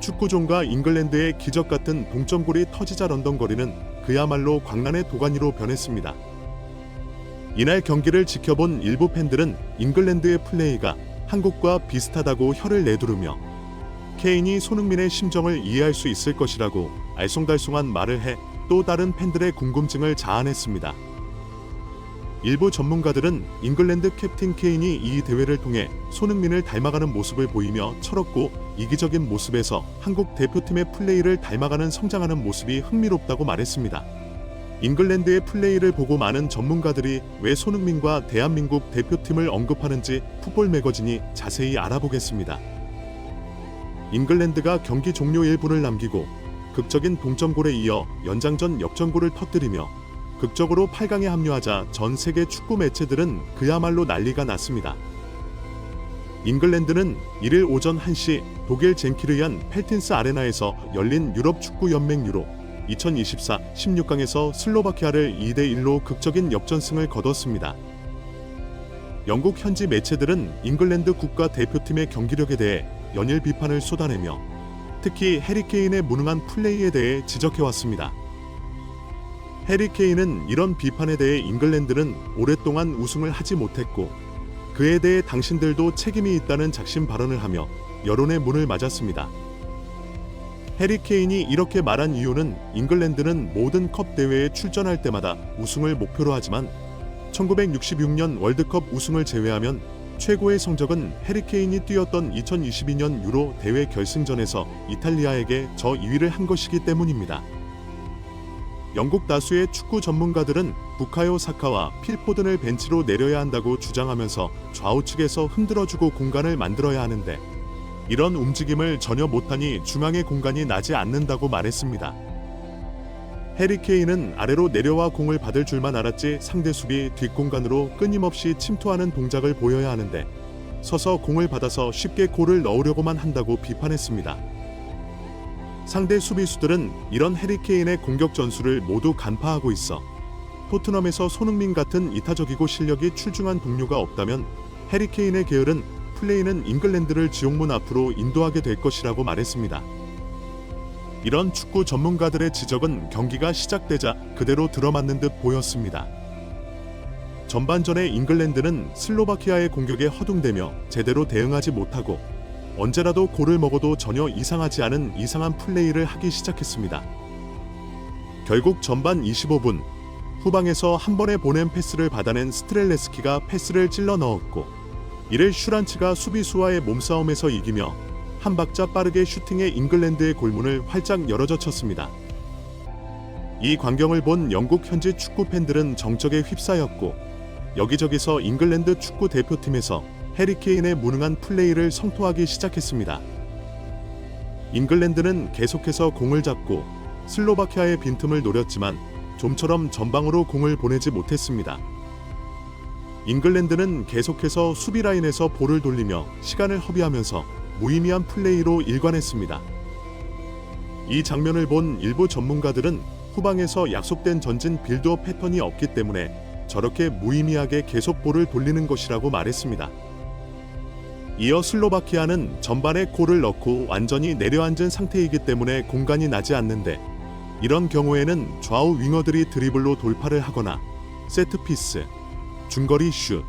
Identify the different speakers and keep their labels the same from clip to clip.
Speaker 1: 축구종과 잉글랜드의 기적 같은 동점골이 터지자 런던 거리는 그야말로 광란의 도가니로 변했습니다. 이날 경기를 지켜본 일부 팬들은 잉글랜드의 플레이가 한국과 비슷하다고 혀를 내두르며 케인이 손흥민의 심정을 이해할 수 있을 것이라고 알쏭달쏭한 말을 해 또 다른 팬들의 궁금증을 자아냈습니다. 일부 전문가들은 잉글랜드 캡틴 케인이 이 대회를 통해 손흥민을 닮아가는 모습을 보이며 철없고 이기적인 모습에서 한국 대표팀의 플레이를 닮아가는 성장하는 모습이 흥미롭다고 말했습니다. 잉글랜드의 플레이를 보고 많은 전문가들이 왜 손흥민과 대한민국 대표팀을 언급하는지 풋볼 매거진이 자세히 알아보겠습니다. 잉글랜드가 경기 종료 1분을 남기고 극적인 동점골에 이어 연장전 역전골을 터뜨리며 극적으로 8강에 합류하자 전 세계 축구 매체들은 그야말로 난리가 났습니다. 잉글랜드는 1일 오전 1시 독일 젠키르얀 펠틴스 아레나에서 열린 유럽 축구 연맹 유로 2024 16강에서 슬로바키아를 2대1로 극적인 역전승을 거뒀습니다. 영국 현지 매체들은 잉글랜드 국가 대표팀의 경기력에 대해 연일 비판을 쏟아내며 특히 해리 케인의 무능한 플레이에 대해 지적해왔습니다. 해리 케인은 이런 비판에 대해 잉글랜드는 오랫동안 우승을 하지 못했고 그에 대해 당신들도 책임이 있다는 작심 발언을 하며 여론의 문을 맞았습니다. 해리 케인이 이렇게 말한 이유는 잉글랜드는 모든 컵 대회에 출전할 때마다 우승을 목표로 하지만 1966년 월드컵 우승을 제외하면 최고의 성적은 해리 케인이 뛰었던 2022년 유로 대회 결승전에서 이탈리아에게 저 2위를 한 것이기 때문입니다. 영국 다수의 축구 전문가들은 부카요 사카와 필 포든을 벤치로 내려야 한다고 주장하면서 좌우측에서 흔들어주고 공간을 만들어야 하는데 이런 움직임을 전혀 못하니 중앙에 공간이 나지 않는다고 말했습니다. 해리 케인은 아래로 내려와 공을 받을 줄만 알았지 상대 수비 뒷공간으로 끊임없이 침투하는 동작을 보여야 하는데 서서 공을 받아서 쉽게 골을 넣으려고만 한다고 비판했습니다. 상대 수비수들은 이런 해리 케인의 공격 전술을 모두 간파하고 있어 토트넘에서 손흥민 같은 이타적이고 실력이 출중한 동료가 없다면 해리 케인의 게으른 플레이는 잉글랜드를 지옥문 앞으로 인도하게 될 것이라고 말했습니다. 이런 축구 전문가들의 지적은 경기가 시작되자 그대로 들어맞는 듯 보였습니다. 전반전에 잉글랜드는 슬로바키아의 공격에 허둥대며 제대로 대응하지 못하고 언제라도 골을 먹어도 전혀 이상하지 않은 이상한 플레이를 하기 시작했습니다. 결국 전반 25분 후방에서 한 번에 보낸 패스를 받아낸 스트렐레스키가 패스를 찔러 넣었고 이를 슈란츠가 수비수와의 몸싸움에서 이기며 한 박자 빠르게 슈팅해 잉글랜드의 골문을 활짝 열어젖혔습니다. 이 광경을 본 영국 현지 축구 팬들은 정적에 휩싸였고 여기저기서 잉글랜드 축구 대표팀에서 해리 케인의 무능한 플레이를 성토하기 시작했습니다. 잉글랜드는 계속해서 공을 잡고 슬로바키아의 빈틈을 노렸지만 좀처럼 전방으로 공을 보내지 못했습니다. 잉글랜드는 계속해서 수비 라인에서 볼을 돌리며 시간을 허비하면서 무의미한 플레이로 일관했습니다. 이 장면을 본 일부 전문가들은 후방에서 약속된 전진 빌드업 패턴이 없기 때문에 저렇게 무의미하게 계속 볼을 돌리는 것이라고 말했습니다. 이어 슬로바키아는 전반에 골을 넣고 완전히 내려앉은 상태이기 때문에 공간이 나지 않는데 이런 경우에는 좌우 윙어들이 드리블로 돌파를 하거나 세트피스, 중거리 슛,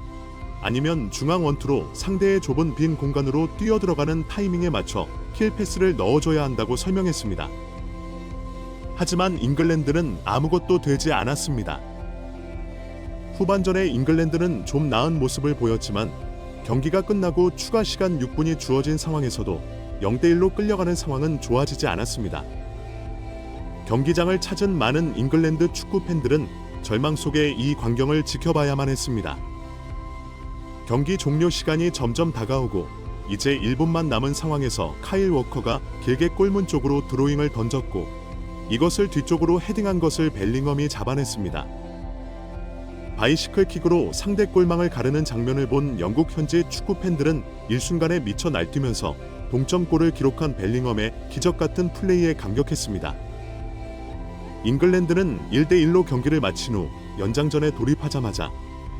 Speaker 1: 아니면 중앙 원투로 상대의 좁은 빈 공간으로 뛰어들어가는 타이밍에 맞춰 킬 패스를 넣어줘야 한다고 설명했습니다. 하지만 잉글랜드는 아무것도 되지 않았습니다. 후반전에 잉글랜드는 좀 나은 모습을 보였지만 경기가 끝나고 추가 시간 6분이 주어진 상황에서도 0대1로 끌려가는 상황은 좋아지지 않았습니다. 경기장을 찾은 많은 잉글랜드 축구 팬들은 절망 속에 이 광경을 지켜봐야만 했습니다. 경기 종료 시간이 점점 다가오고 이제 1분만 남은 상황에서 카일 워커가 길게 골문 쪽으로 드로잉을 던졌고 이것을 뒤쪽으로 헤딩한 것을 벨링엄이 잡아냈습니다. 바이시클 킥으로 상대 골망을 가르는 장면을 본 영국 현지 축구 팬들은 일순간에 미쳐 날뛰면서 동점골을 기록한 벨링엄의 기적 같은 플레이에 감격했습니다. 잉글랜드는 1대1로 경기를 마친 후 연장전에 돌입하자마자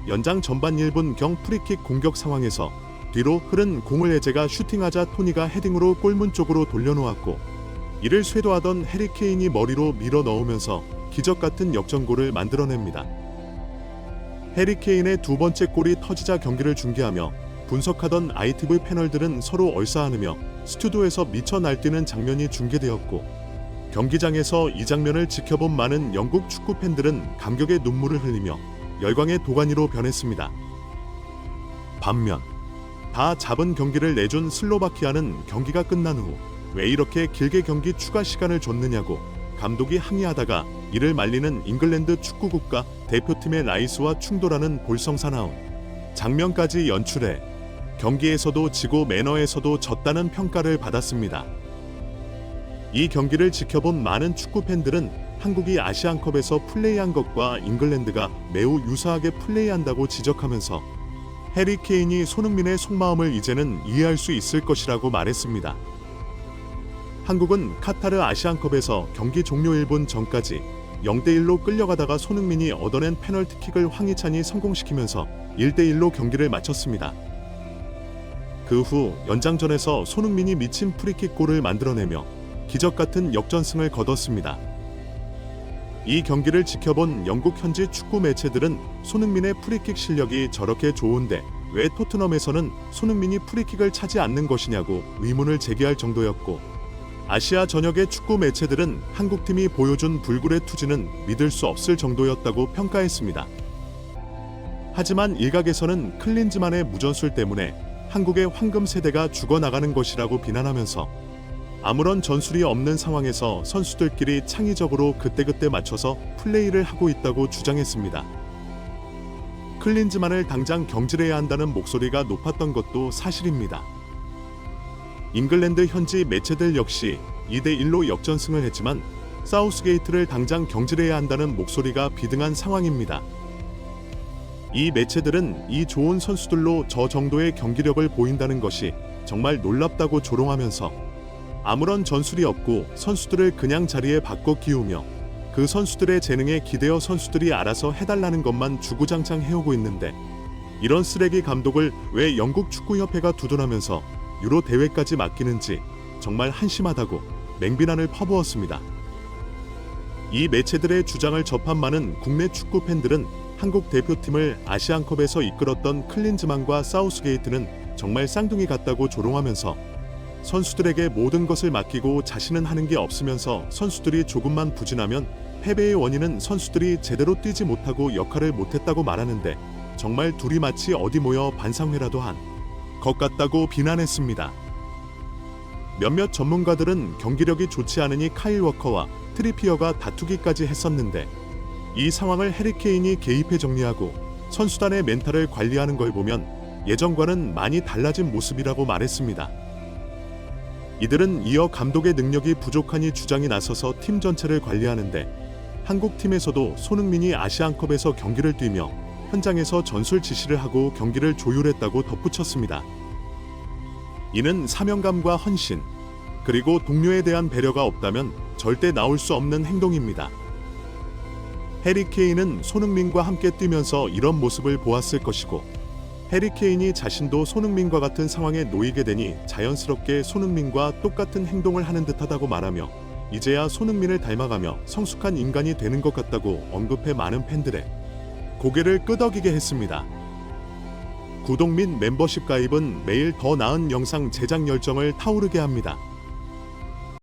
Speaker 1: 연장 전반 1분경 프리킥 공격 상황에서 뒤로 흐른 공을 에제가 슈팅하자 토니가 헤딩으로 골문 쪽으로 돌려놓았고, 이를 쇄도하던 해리 케인이 머리로 밀어 넣으면서 기적 같은 역전골을 만들어냅니다. 해리 케인의 두 번째 골이 터지자 경기를 중계하며 분석하던 ITV 패널들은 서로 얼싸안으며 스튜디오에서 미쳐 날뛰는 장면이 중계되었고, 경기장에서 이 장면을 지켜본 많은 영국 축구 팬들은 감격의 눈물을 흘리며 열광의 도가니로 변했습니다. 반면 다 잡은 경기를 내준 슬로바키아는 경기가 끝난 후 왜 이렇게 길게 경기 추가 시간을 줬느냐고 감독이 항의하다가 이를 말리는 잉글랜드 축구국가 대표팀의 라이스와 충돌하는 볼성사나운 장면까지 연출해 경기에서도 지고 매너에서도 졌다는 평가를 받았습니다. 이 경기를 지켜본 많은 축구 팬들은 한국이 아시안컵에서 플레이한 것과 잉글랜드가 매우 유사하게 플레이한다고 지적하면서 해리 케인이 손흥민의 속마음을 이제는 이해할 수 있을 것이라고 말했습니다. 한국은 카타르 아시안컵에서 경기 종료 1분 전까지 0대1로 끌려가다가 손흥민이 얻어낸 페널티킥을 황희찬이 성공시키면서 1대1로 경기를 마쳤습니다. 그 후 연장전에서 손흥민이 미친 프리킥 골을 만들어내며 기적 같은 역전승을 거뒀습니다. 이 경기를 지켜본 영국 현지 축구 매체들은 손흥민의 프리킥 실력이 저렇게 좋은데 왜 토트넘에서는 손흥민이 프리킥을 차지 않는 것이냐고 의문을 제기할 정도였고, 아시아 전역의 축구 매체들은 한국팀이 보여준 불굴의 투지는 믿을 수 없을 정도였다고 평가했습니다. 하지만 일각에서는 클린즈만의 무전술 때문에 한국의 황금 세대가 죽어나가는 것이라고 비난하면서 아무런 전술이 없는 상황에서 선수들끼리 창의적으로 그때그때 맞춰서 플레이를 하고 있다고 주장했습니다. 클린즈만을 당장 경질해야 한다는 목소리가 높았던 것도 사실입니다. 잉글랜드 현지 매체들 역시 2대1로 역전승을 했지만 사우스게이트를 당장 경질해야 한다는 목소리가 비등한 상황입니다. 이 매체들은 이 좋은 선수들로 저 정도의 경기력을 보인다는 것이 정말 놀랍다고 조롱하면서 아무런 전술이 없고 선수들을 그냥 자리에 바꿔 끼우며 그 선수들의 재능에 기대어 선수들이 알아서 해달라는 것만 주구장창 해오고 있는데, 이런 쓰레기 감독을 왜 영국 축구협회가 두둔하면서 유로 대회까지 맡기는지 정말 한심하다고 맹비난을 퍼부었습니다. 이 매체들의 주장을 접한 많은 국내 축구 팬들은 한국 대표팀을 아시안컵에서 이끌었던 클린즈만과 사우스게이트는 정말 쌍둥이 같다고 조롱하면서 선수들에게 모든 것을 맡기고 자신은 하는 게 없으면서 선수들이 조금만 부진하면 패배의 원인은 선수들이 제대로 뛰지 못하고 역할을 못했다고 말하는데, 정말 둘이 마치 어디 모여 반상회라도 한 것 같다고 비난했습니다. 몇몇 전문가들은 경기력이 좋지 않으니 카일 워커와 트리피어가 다투기까지 했었는데, 이 상황을 해리 케인이 개입해 정리하고 선수단의 멘탈을 관리하는 걸 보면 예전과는 많이 달라진 모습이라고 말했습니다. 이들은 이어 감독의 능력이 부족하니 주장이 나서서 팀 전체를 관리하는데, 한국 팀에서도 손흥민이 아시안컵에서 경기를 뛰며 현장에서 전술 지시를 하고 경기를 조율했다고 덧붙였습니다. 이는 사명감과 헌신, 그리고 동료에 대한 배려가 없다면 절대 나올 수 없는 행동입니다. 해리 케인은 손흥민과 함께 뛰면서 이런 모습을 보았을 것이고, 해리 케인이 자신도 손흥민과 같은 상황에 놓이게 되니 자연스럽게 손흥민과 똑같은 행동을 하는 듯하다고 말하며 이제야 손흥민을 닮아가며 성숙한 인간이 되는 것 같다고 언급해 많은 팬들의 고개를 끄덕이게 했습니다. 구독 및 멤버십 가입은 매일 더 나은 영상 제작 열정을 타오르게 합니다.